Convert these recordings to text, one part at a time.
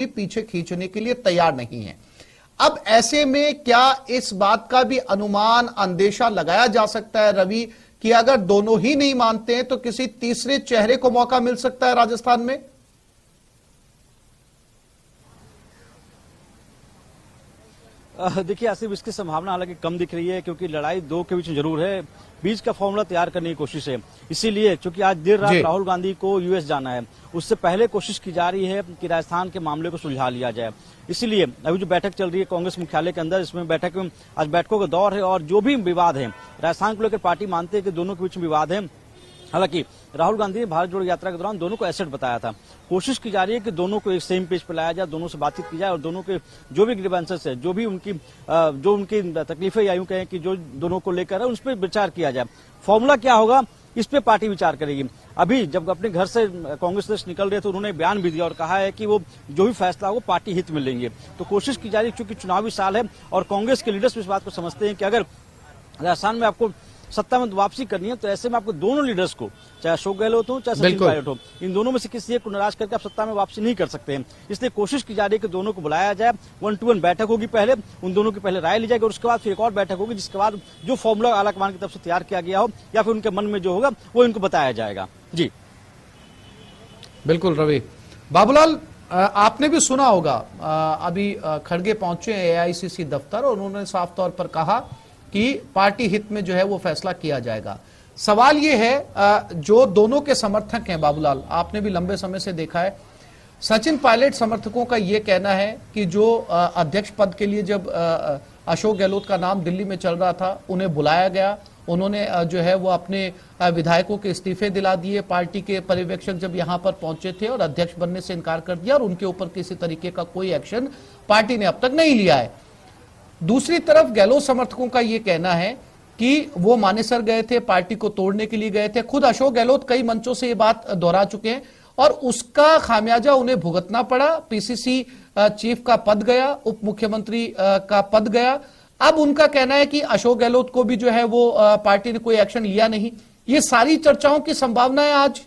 पीछे खींचने के लिए तैयार नहीं है। अब ऐसे में क्या इस बात का भी अनुमान अंदेशा लगाया जा सकता है रवि कि अगर दोनों ही नहीं मानते हैं तो किसी तीसरे चेहरे को मौका मिल सकता है राजस्थान में? देखिए आसिफ, इसकी संभावना हालांकि कम दिख रही है क्योंकि लड़ाई दो के बीच में जरूर है। बीच का फॉर्मूला तैयार करने की कोशिश है। इसीलिए चूंकि आज देर रात राहुल गांधी को यूएस जाना है, उससे पहले कोशिश की जा रही है कि राजस्थान के मामले को सुलझा लिया जाए। इसीलिए अभी जो बैठक चल रही है कांग्रेस मुख्यालय के अंदर, इसमें बैठक में आज बैठकों का दौर है और जो भी विवाद है राजस्थान को लेकर पार्टी मानते हैं कि दोनों के बीच में विवाद है। हालांकि राहुल गांधी ने भारत जोड़ो यात्रा के दौरान दोनों को एसेट बताया था। कोशिश की जा रही है कि दोनों को एक सेम पेज पर लाया जाए, दोनों से बातचीत की जाए और दोनों के जो भी ग्रीवेंसेस है, जो उनकी तकलीफें या यूं कहें कि जो दोनों को लेकर है, उस पर विचार किया जाए। फॉर्मूला क्या होगा इस पे पार्टी विचार करेगी। अभी जब अपने घर से कांग्रेस अध्यक्ष निकल रहे थे, उन्होंने बयान भी दिया और कहा है कि वो जो भी फैसला हो पार्टी हित में लेंगे। तो कोशिश की जा रही है, चूंकि चुनावी साल है और कांग्रेस के लीडर्स इस बात को समझते हैं कि अगर राजस्थान में आपको सत्ता में वापसी करनी है तो ऐसे में आपको दोनों लीडर्स को, चाहे अशोक गहलोत हो चाहे सचिन पायलट हो, इन दोनों में से किसी एक को नाराज करके आप सत्ता में वापसी नहीं कर सकते हैं। इसलिए कोशिश की जा रही है कि दोनों को बुलाया जाए। 1-to-1 बैठक होगी, पहले उन दोनों की पहले राय ली जाएगी और उसके बाद फिर एक और बैठक होगी, जिसके बाद जो फॉर्मूला आलाकमान की तरफ से तैयार किया गया हो या फिर उनके मन में जो होगा वो इनको बताया जाएगा। जी बिल्कुल रवि। बाबूलाल, आपने भी सुना होगा, अभी खड़गे पहुंचे एआईसीसी दफ्तर और उन्होंने साफ तौर पर कहा कि पार्टी हित में जो है वो फैसला किया जाएगा। सवाल ये है, जो दोनों के समर्थक हैं बाबूलाल, आपने भी लंबे समय से देखा है, सचिन पायलट समर्थकों का ये कहना है कि जो अध्यक्ष पद के लिए जब अशोक गहलोत का नाम दिल्ली में चल रहा था, उन्हें बुलाया गया, उन्होंने जो है वो अपने विधायकों के इस्तीफे दिला दिए, पार्टी के पर्यवेक्षक जब यहां पर पहुंचे थे और अध्यक्ष बनने से इनकार कर दिया और उनके ऊपर किसी तरीके का कोई एक्शन पार्टी ने अब तक नहीं लिया है। दूसरी तरफ गहलोत समर्थकों का यह कहना है कि वो मानेसर गए थे, पार्टी को तोड़ने के लिए गए थे। खुद अशोक गहलोत कई मंचों से ये बात दोहरा चुके हैं और उसका खामियाजा उन्हें भुगतना पड़ा। पीसीसी चीफ का पद गया, उप मुख्यमंत्री का पद गया। अब उनका कहना है कि अशोक गहलोत को भी जो है वो पार्टी ने कोई एक्शन लिया नहीं। ये सारी चर्चाओं की संभावना है आज।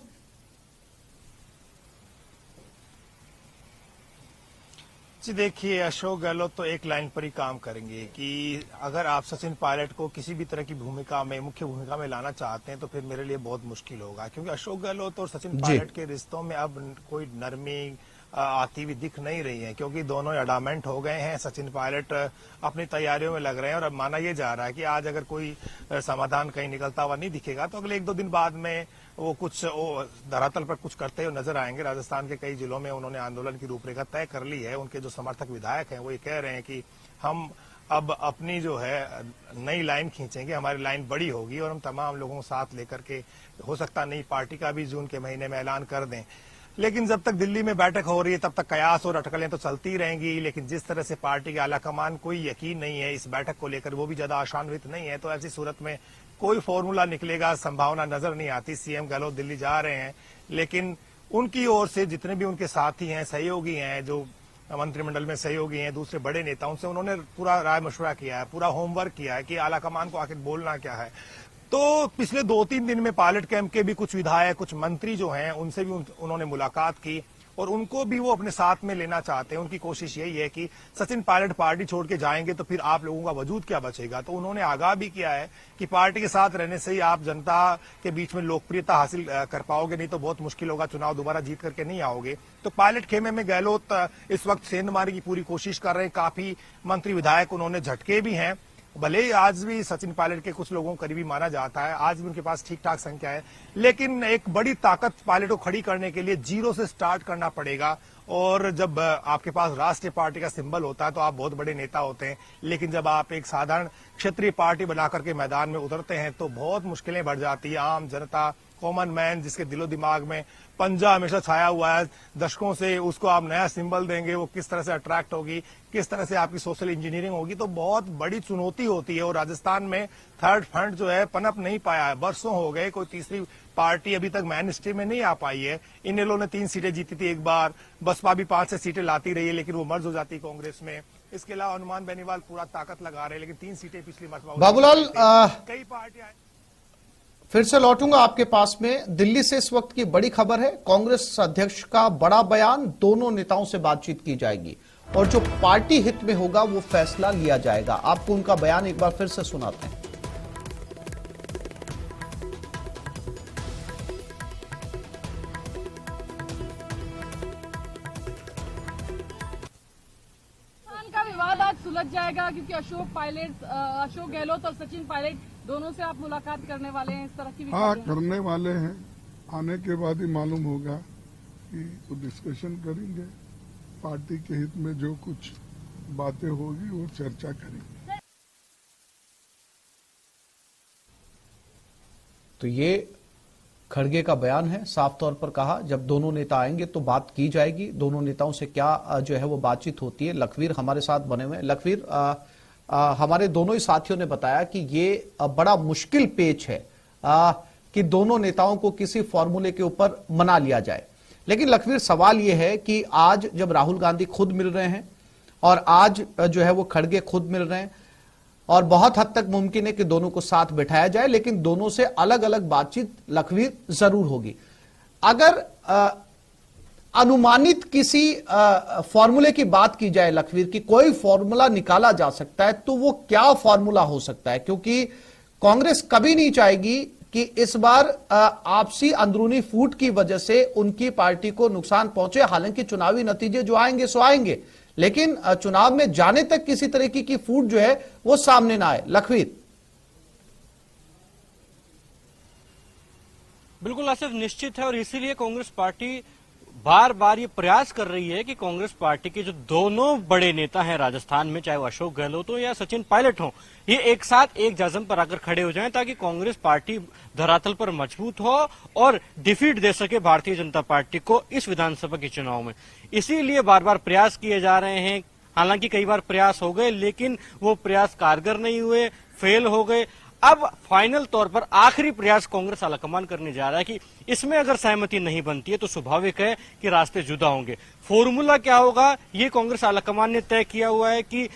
जी देखिए, अशोक गहलोत तो एक लाइन पर ही काम करेंगे कि अगर आप सचिन पायलट को किसी भी तरह की भूमिका में, मुख्य भूमिका में लाना चाहते हैं तो फिर मेरे लिए बहुत मुश्किल होगा, क्योंकि अशोक गहलोत और सचिन पायलट के रिश्तों में अब कोई नरमी आती हुई दिख नहीं रही है, क्योंकि दोनों अडामेंट हो गए हैं। सचिन पायलट अपनी तैयारियों में लग रहे हैं और अब माना यह जा रहा है कि आज अगर कोई समाधान कहीं निकलता हुआ नहीं दिखेगा तो अगले 1-2 दिन बाद में वो कुछ धरातल पर कुछ करते हुए नजर आएंगे। राजस्थान के कई जिलों में उन्होंने आंदोलन की रूपरेखा तय कर ली है। उनके जो समर्थक विधायक हैं वो ये कह रहे हैं कि हम अब अपनी जो है नई लाइन खींचेंगे, हमारी लाइन बड़ी होगी और हम तमाम लोगों को साथ लेकर के हो सकता नई पार्टी का भी जून के महीने में ऐलान कर दें। लेकिन जब तक दिल्ली में बैठक हो रही है तब तक कयास और अटकलें तो चलती रहेंगी। लेकिन जिस तरह से पार्टी के आलाकमान कोई यकीन नहीं है इस बैठक को लेकर, वो भी ज्यादा आशान्वित नहीं है, तो ऐसी सूरत में कोई फॉर्मूला निकलेगा संभावना नजर नहीं आती। सीएम गहलोत दिल्ली जा रहे हैं, लेकिन उनकी ओर से जितने भी उनके साथी हैं, सहयोगी हैं, जो मंत्रिमंडल में सहयोगी हैं, दूसरे बड़े नेताओं से उन्होंने पूरा राय मशवरा किया है, पूरा होमवर्क किया है कि आलाकमान को आखिर बोलना क्या है। तो पिछले 2-3 दिन में पायलट कैंप के भी कुछ विधायक, कुछ मंत्री जो हैं, उनसे भी उन्होंने मुलाकात की और उनको भी वो अपने साथ में लेना चाहते हैं। उनकी कोशिश यही है कि सचिन पायलट पार्टी छोड़ के जाएंगे तो फिर आप लोगों का वजूद क्या बचेगा। तो उन्होंने आगाह भी किया है कि पार्टी के साथ रहने से ही आप जनता के बीच में लोकप्रियता हासिल कर पाओगे, नहीं तो बहुत मुश्किल होगा, चुनाव दोबारा जीत करके नहीं आओगे। तो पायलट खेमे में गहलोत इस वक्त सेंधमारी की पूरी कोशिश कर रहे हैं। काफी मंत्री विधायक उन्होंने झटके भी हैं, भले ही आज भी सचिन पायलट के कुछ लोगों को करीबी माना जाता है, आज भी उनके पास ठीक ठाक संख्या है, लेकिन एक बड़ी ताकत पायलट को खड़ी करने के लिए जीरो से स्टार्ट करना पड़ेगा। और जब आपके पास राष्ट्रीय पार्टी का सिंबल होता है तो आप बहुत बड़े नेता होते हैं, लेकिन जब आप एक साधारण क्षेत्रीय पार्टी बनाकर के मैदान में उतरते हैं तो बहुत मुश्किलें बढ़ जाती है। आम जनता, कॉमन मैन, जिसके दिलो दिमाग में पंजा हमेशा छाया हुआ है दशकों से, उसको आप नया सिंबल देंगे, वो किस तरह से अट्रैक्ट होगी, किस तरह से आपकी सोशल इंजीनियरिंग होगी, तो बहुत बड़ी चुनौती होती है। और राजस्थान में थर्ड फ्रंट जो है पनप नहीं पाया है, बरसों हो गए, कोई तीसरी पार्टी अभी तक मेन स्ट्रीम में नहीं आ पाई है। इन लोगों ने 3 सीटें जीती थी एक बार, बसपा भी 5 से सीटें लाती रही है, लेकिन वो मर्ज हो जाती कांग्रेस में। इसके अलावा हनुमान बेनीवाल पूरा ताकत लगा रहे हैं, लेकिन 3 सीटें पिछली मरतबा बाबूलाल कई पार्टियां फिर से लौटूंगा आपके पास में। दिल्ली से इस वक्त की बड़ी खबर है, कांग्रेस अध्यक्ष का बड़ा बयान, दोनों नेताओं से बातचीत की जाएगी और जो पार्टी हित में होगा वो फैसला लिया जाएगा। आपको उनका बयान एक बार फिर से सुनाते हैं। का विवाद आज सुलझ जाएगा क्योंकि अशोक गहलोत और सचिन पायलट दोनों से आप मुलाकात करने वाले हैं, इस तरह की हाँ करने वाले हैं। आने के बाद ही मालूम होगा कि तो डिस्कशन करेंगे, पार्टी के हित में जो कुछ बातें होगी वो चर्चा करेंगे। तो ये खड़गे का बयान है, साफ तौर पर कहा जब दोनों नेता आएंगे तो बात की जाएगी। दोनों नेताओं से क्या जो है वो बातचीत होती है। लखवीर हमारे साथ बने हुए हैं। लखवीर, हमारे दोनों ही साथियों ने बताया कि ये बड़ा मुश्किल पेच है कि दोनों नेताओं को किसी फॉर्मूले के ऊपर मना लिया जाए। लेकिन लखवीर, सवाल ये है कि आज जब राहुल गांधी खुद मिल रहे हैं और आज जो है वो खड़गे खुद मिल रहे हैं और बहुत हद तक मुमकिन है कि दोनों को साथ बिठाया जाए, लेकिन दोनों से अलग अलग बातचीत लखवीर जरूर होगी। अगर अनुमानित किसी फॉर्मूले की बात की जाए लखवीर, की कोई फॉर्मूला निकाला जा सकता है तो वो क्या फॉर्मूला हो सकता है? क्योंकि कांग्रेस कभी नहीं चाहेगी कि इस बार आपसी अंदरूनी फूट की वजह से उनकी पार्टी को नुकसान पहुंचे। हालांकि चुनावी नतीजे जो आएंगे सो आएंगे, लेकिन चुनाव में जाने तक किसी तरीके की फूट जो है वो सामने ना आए। लखवीर, बिल्कुल आसिफ, निश्चित है और इसीलिए कांग्रेस पार्टी बार बार ये प्रयास कर रही है कि कांग्रेस पार्टी के जो दोनों बड़े नेता हैं राजस्थान में, चाहे वो अशोक गहलोत हो या सचिन पायलट हो, ये एक साथ एक जाजम पर आकर खड़े हो जाएं ताकि कांग्रेस पार्टी धरातल पर मजबूत हो और डिफीट दे सके भारतीय जनता पार्टी को इस विधानसभा के चुनाव में। इसीलिए बार बार प्रयास किए जा रहे हैं। हालांकि कई बार प्रयास हो गए लेकिन वो प्रयास कारगर नहीं हुए, फेल हो गए। अब फाइनल तौर पर आखिरी प्रयास कांग्रेस आलाकमान करने जा रहा है कि इसमें अगर सहमति नहीं बनती है तो स्वाभाविक है कि रास्ते जुदा होंगे। फॉर्मूला क्या होगा ये कांग्रेस आलाकमान ने तय किया हुआ है कि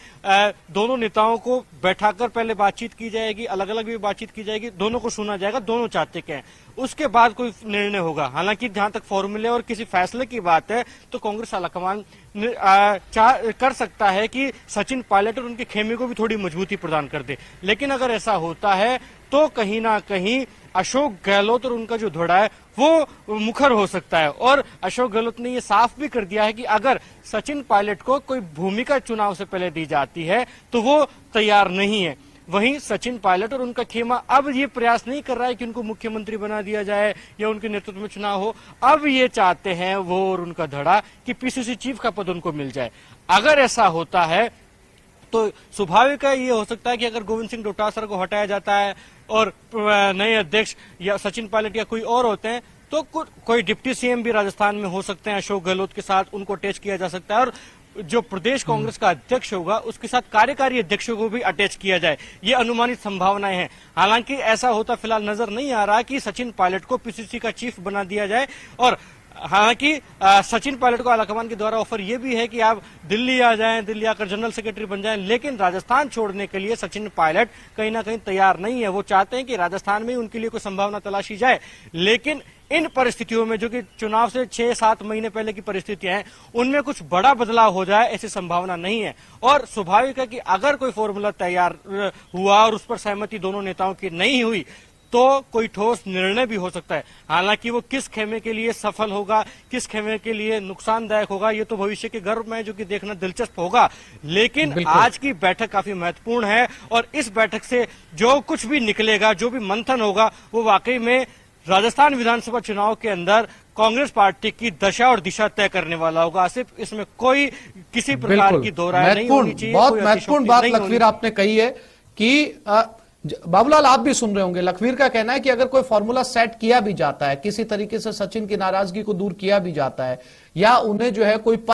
दोनों नेताओं को बैठाकर पहले बातचीत की जाएगी, अलग अलग भी बातचीत की जाएगी, दोनों को सुना जाएगा, दोनों चाहते क्या है, उसके बाद कोई निर्णय होगा। हालांकि जहां तक फॉर्मूले और किसी फैसले की बात है तो कांग्रेस आलाकमान कर सकता है कि सचिन पायलट और उनके खेमे को भी थोड़ी मजबूती प्रदान कर दे। लेकिन अगर ऐसा होता है तो कहीं ना कहीं अशोक गहलोत और उनका जो धड़ा है वो मुखर हो सकता है। और अशोक गहलोत ने ये साफ भी कर दिया है कि अगर सचिन पायलट को कोई भूमिका चुनाव से पहले दी जाती है तो वो तैयार नहीं है। वहीं सचिन पायलट और उनका खेमा अब ये प्रयास नहीं कर रहा है कि उनको मुख्यमंत्री बना दिया जाए या उनके नेतृत्व में चुनाव हो। अब ये चाहते हैं वो और उनका धड़ा कि पीसीसी चीफ का पद उनको मिल जाए। अगर ऐसा होता है तो स्वाभाविक है ये हो सकता है कि अगर गोविंद सिंह डोटासरा को हटाया जाता है और नए अध्यक्ष या सचिन पायलट या कोई और होते हैं तो कोई डिप्टी सीएम भी राजस्थान में हो सकते हैं अशोक गहलोत के साथ, उनको अटैच किया जा सकता है और जो प्रदेश कांग्रेस का अध्यक्ष होगा उसके साथ कार्यकारी अध्यक्षों को भी अटैच किया जाए। ये अनुमानित संभावनाएं हैं। हालांकि ऐसा होता फिलहाल नजर नहीं आ रहा कि सचिन पायलट को पीसीसी का चीफ बना दिया जाए। और हालांकि सचिन पायलट को आलाकमान के द्वारा ऑफर यह भी है कि आप दिल्ली आ जाएं, दिल्ली आकर जनरल सेक्रेटरी बन जाएं, लेकिन राजस्थान छोड़ने के लिए सचिन पायलट कहीं ना कहीं तैयार नहीं है। वो चाहते हैं कि राजस्थान में उनके लिए कोई संभावना तलाशी जाए। लेकिन इन परिस्थितियों में जो कि चुनाव से 6-7 महीने पहले की परिस्थितियां हैं उनमें कुछ बड़ा बदलाव हो जाए ऐसी संभावना नहीं है। और स्वाभाविक है कि अगर कोई फॉर्मूला तैयार हुआ और उस पर सहमति दोनों नेताओं की नहीं हुई तो कोई ठोस निर्णय भी हो सकता है। हालांकि वो किस खेमे के लिए सफल होगा, किस खेमे के लिए नुकसानदायक होगा, ये तो भविष्य के गर्भ में जो कि देखना दिलचस्प होगा। लेकिन आज की बैठक काफी महत्वपूर्ण है और इस बैठक से जो कुछ भी निकलेगा, जो भी मंथन होगा, वो वाकई में राजस्थान विधानसभा चुनाव के अंदर कांग्रेस पार्टी की दशा और दिशा तय करने वाला होगा। सिर्फ इसमें कोई किसी प्रकार की दो राय नहीं होनी चाहिए। बहुत महत्वपूर्ण बात लखवीर आपने कही है कि बाबूलाल आप भी सुन रहे होंगे। लखवीर का कहना है कि अगर कोई फॉर्मूला सेट किया भी जाता है, किसी तरीके से सचिन की नाराजगी को दूर किया भी जाता है या उन्हें जो है कोई